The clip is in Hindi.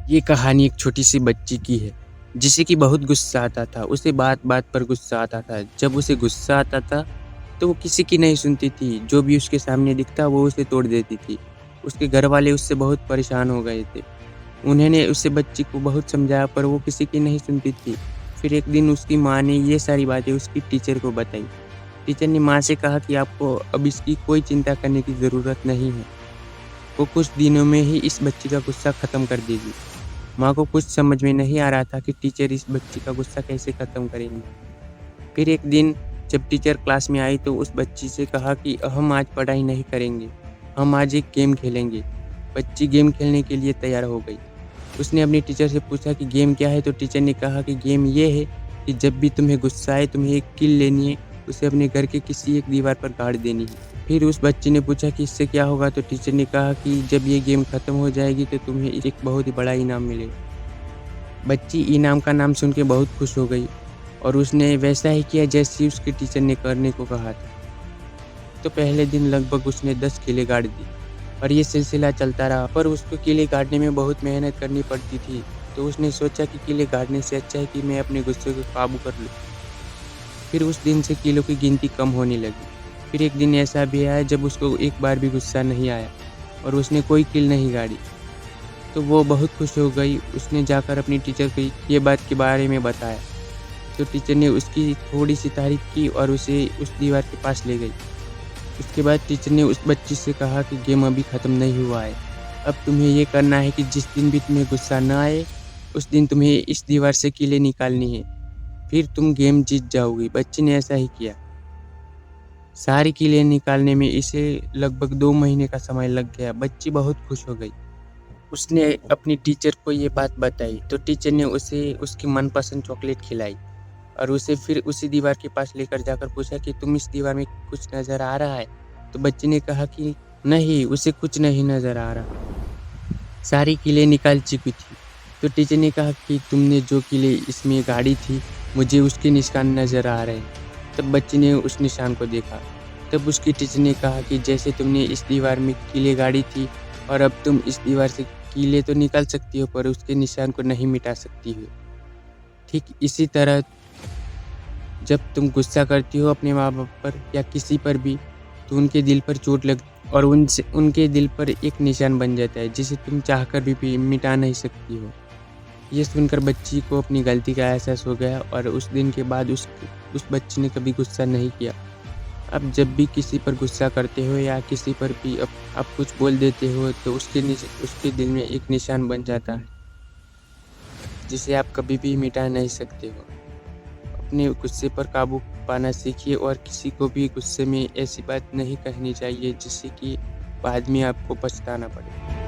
ये कहानी एक छोटी सी बच्ची की है, जिसे कि बहुत गुस्सा आता था। उसे बात-बात पर गुस्सा आता था। जब उसे गुस्सा आता था, तो वो किसी की नहीं सुनती थी। जो भी उसके सामने दिखता, वो उसे तोड़ देती थी। उसके घरवाले उससे बहुत परेशान हो गए थे। उन्होंने उसे बच्ची को बहुत समझाया, पर वो किसी की नहीं सुनती थी। फिर एक दिन उसकी माँ ने ये सारी बातें उसकी टीचर को बताई। टीचर ने माँ से कहा कि आपको अब इसकी कोई चिंता करने की ज़रूरत नहीं है। वो कुछ दिनों में ही इस बच्ची का गुस्सा ख़त्म कर देगी। माँ को कुछ समझ में नहीं आ रहा था कि टीचर इस बच्ची का गुस्सा कैसे ख़त्म करेंगी। फिर एक दिन जब टीचर क्लास में आई तो उस बच्ची से कहा कि हम आज पढ़ाई नहीं करेंगे, हम आज एक गेम खेलेंगे। बच्ची गेम खेलने के लिए तैयार हो गई। उसने अपनी टीचर से पूछा कि गेम क्या है, तो टीचर ने कहा कि गेम ये है कि जब भी तुम्हें गुस्सा आए, तुम्हें एक कील लेनी है, उसे अपने घर के किसी एक दीवार पर गाड़ देनी है। फिर उस बच्ची ने पूछा कि इससे क्या होगा, तो टीचर ने कहा कि जब ये गेम ख़त्म हो जाएगी तो तुम्हें एक बहुत ही बड़ा इनाम मिलेगा। बच्ची इनाम का नाम सुन के बहुत खुश हो गई और उसने वैसा ही किया जैसे उसके टीचर ने करने को कहा था। तो पहले दिन लगभग उसने 10 किले गाड़ दी और ये सिलसिला चलता रहा, पर उसको किले गाड़ने में बहुत मेहनत करनी पड़ती थी। तो उसने सोचा कि किले गाड़ने से अच्छा है कि मैं अपने गुस्से को काबू कर लूँ। फिर उस दिन से किलों की गिनती कम होने लगी। फिर एक दिन ऐसा भी आया जब उसको एक बार भी गुस्सा नहीं आया और उसने कोई कील नहीं गाड़ी। तो वो बहुत खुश हो गई। उसने जाकर अपनी टीचर को ये बात के बारे में बताया। तो टीचर ने उसकी थोड़ी-सी तारीफ़ की और उसे उस दीवार के पास ले गई। उसके बाद टीचर ने उस बच्ची से कहा कि गेम अभी ख़त्म नहीं हुआ है। अब तुम्हें ये करना है कि जिस दिन भी तुम्हें गुस्सा ना आए, उस दिन तुम्हें इस दीवार से कीलें निकालनी है। फिर तुम गेम जीत जाओगी। बच्ची ने ऐसा ही किया। सारी कीलें निकालने में इसे लगभग 2 महीने का समय लग गया। बच्ची बहुत खुश हो गई। उसने अपनी टीचर को ये बात बताई, तो टीचर ने उसे उसकी मनपसंद चॉकलेट खिलाई और उसे फिर उसी दीवार के पास लेकर जाकर पूछा कि तुम इस दीवार में कुछ नज़र आ रहा है? तो बच्ची ने कहा कि नहीं, उसे कुछ नहीं नज़र आ रहा। सारी कीलें निकाल चुकी थी। तो टीचर ने कहा कि तुमने जो कीलें इसमें गाड़ी थी, मुझे उसके निशान नज़र आ रहे हैं। तब बच्ची ने उस निशान को देखा। तब उसकी टीचर ने कहा कि जैसे तुमने इस दीवार में कीलें गाड़ी थी और अब तुम इस दीवार से कीलें तो निकाल सकती हो, पर उसके निशान को नहीं मिटा सकती हो। ठीक इसी तरह जब तुम गुस्सा करती हो अपने माँ-बाप पर या किसी पर भी, तो उनके दिल पर चोट लग और उनसे उनके दिल पर एक निशान बन जाता है, जिसे तुम चाहकर भी मिटा नहीं सकती हो। ये सुनकर बच्ची को अपनी गलती का एहसास हो गया और उस दिन के बाद उस बच्ची ने कभी गुस्सा नहीं किया। अब जब भी किसी पर गुस्सा करते हो या किसी पर भी आप कुछ बोल देते हो, तो उसके दिल में एक निशान बन जाता है, जिसे आप कभी भी मिटा नहीं सकते हो। अपने गुस्से पर काबू पाना सीखिए और किसी को भी गुस्से में ऐसी बात नहीं कहनी चाहिए जिससे कि बाद में आपको पछताना पड़े।